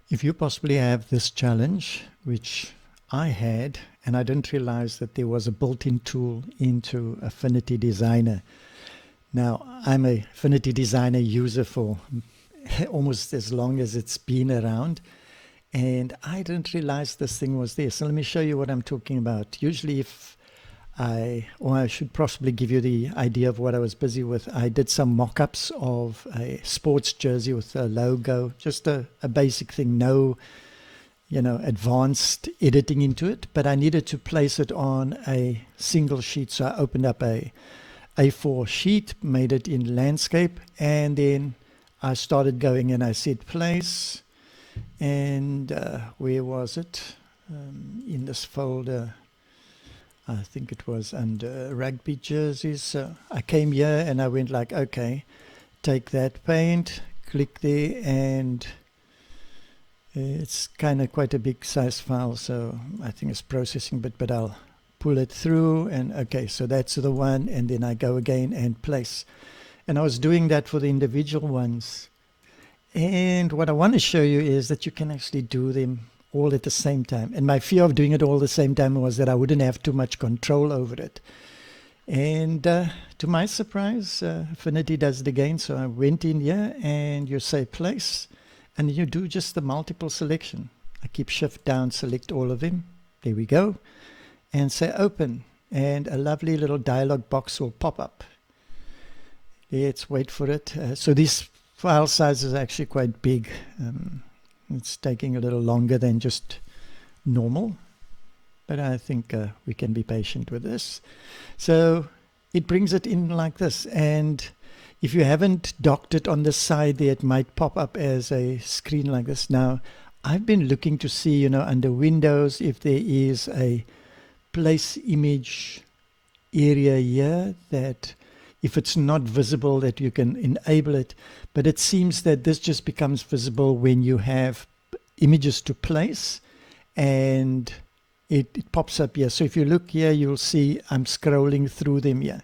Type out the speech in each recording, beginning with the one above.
If you possibly have this challenge, which I had, and I didn't realize that there was a built-in tool into Affinity Designer. Now, I'm a Affinity Designer user for almost as long as it's been around, and I didn't realize this thing was there. So let me show you what I'm talking about. Usually or I should possibly give you the idea of what I was busy with. I did some mock-ups of a sports jersey with a logo, just a basic thing, no, advanced editing into it, but I needed to place it on a single sheet. So I opened up a A4 sheet, made it in landscape, and then I started going and I said place, and where was it? In this folder, I think it was under rugby jerseys. So I came here and I went like, okay, take that paint, click there, and it's kind of quite a big size file. So I think it's processing bit, but I'll pull it through, and okay, so that's the one, and then I go again and place. And I was doing that for the individual ones. And what I want to show you is that you can actually do them all at the same time. And my fear of doing it all at the same time was that I wouldn't have too much control over it. And to my surprise, Affinity does it again. So I went in here and you say place, and you do just the multiple selection. I keep shift down, select all of them. There we go. And say open. And a lovely little dialog box will pop up. Let's wait for it. So this file size is actually quite big. It's taking a little longer than just normal, but I think we can be patient with this. So it brings it in like this, and if you haven't docked it on the side there, it might pop up as a screen like this. Now, I've been looking to see, under Windows, if there is a place image area here that if it's not visible, that you can enable it. But it seems that this just becomes visible when you have images to place, and it pops up here. So if you look here, you'll see I'm scrolling through them here.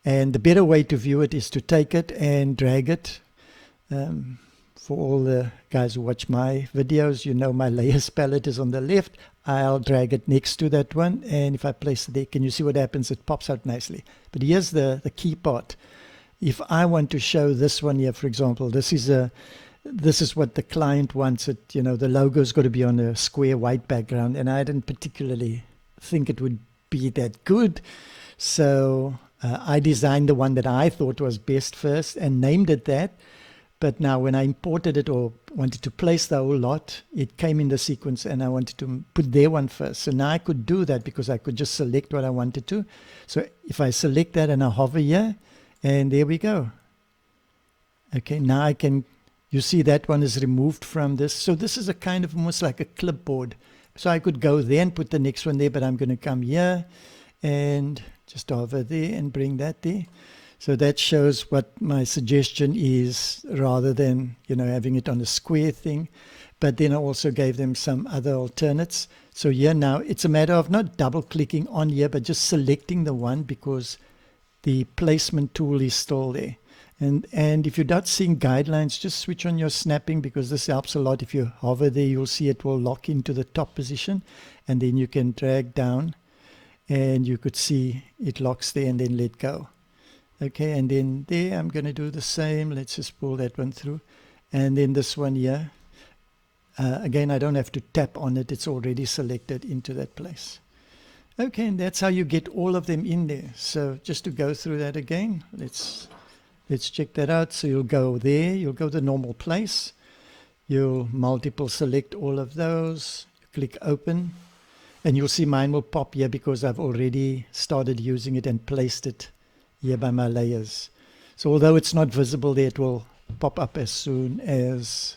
And the better way to view it is to take it and drag it. For all the guys who watch my videos, my layers palette is on the left. I'll drag it next to that one, and if I place it there, can you see what happens? It pops out nicely. But here's the key part. If I want to show this one here, for example, this is what the client wants it. The logo's got to be on a square white background, and I didn't particularly think it would be that good. So I designed the one that I thought was best first and named it that. But now when I imported it or wanted to place the whole lot, it came in the sequence, and I wanted to put their one first. So now I could do that because I could just select what I wanted to. So if I select that and I hover here, and there we go. Okay, now you see that one is removed from this. So this is a kind of almost like a clipboard. So I could go there and put the next one there, but I'm going to come here and just hover there and bring that there. So that shows what my suggestion is, rather than, having it on a square thing. But then I also gave them some other alternates. So here now, it's a matter of not double clicking on here, but just selecting the one, because the placement tool is still there. And if you're not seeing guidelines, just switch on your snapping, because this helps a lot. If you hover there, you'll see it will lock into the top position, and then you can drag down, and you could see it locks there and then let go. Okay, and then there I'm going to do the same. Let's just pull that one through. And then this one here. Again, I don't have to tap on it. It's already selected into that place. Okay, and that's how you get all of them in there. So just to go through that again, let's check that out. So you'll go there. You'll go to the normal place. You'll multiple select all of those. Click open. And you'll see mine will pop here because I've already started using it and placed it here by my layers. So although it's not visible there, it will pop up as soon as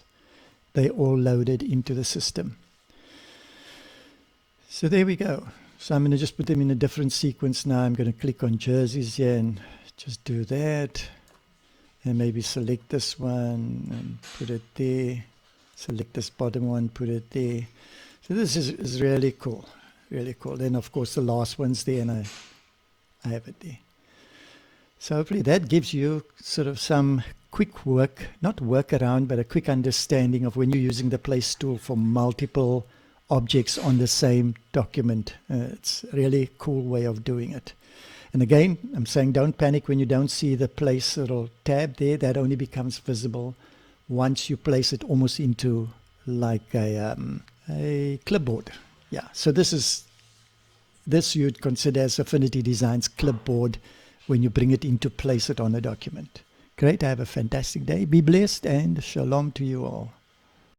they all loaded into the system. So there we go. So I'm going to just put them in a different sequence now. I'm going to click on jerseys here and just do that. And maybe select this one and put it there. Select this bottom one, put it there. So this is really cool. Really cool. Then of course the last one's there, and I have it there. So hopefully that gives you sort of some quick not workaround, but a quick understanding of when you're using the place tool for multiple objects on the same document. It's a really cool way of doing it. And again, I'm saying don't panic when you don't see the place little tab there. That only becomes visible once you place it almost into like a clipboard. Yeah, so this you'd consider as Affinity Design's clipboard when you bring it in to place it on a document. Great, have a fantastic day. Be blessed and shalom to you all.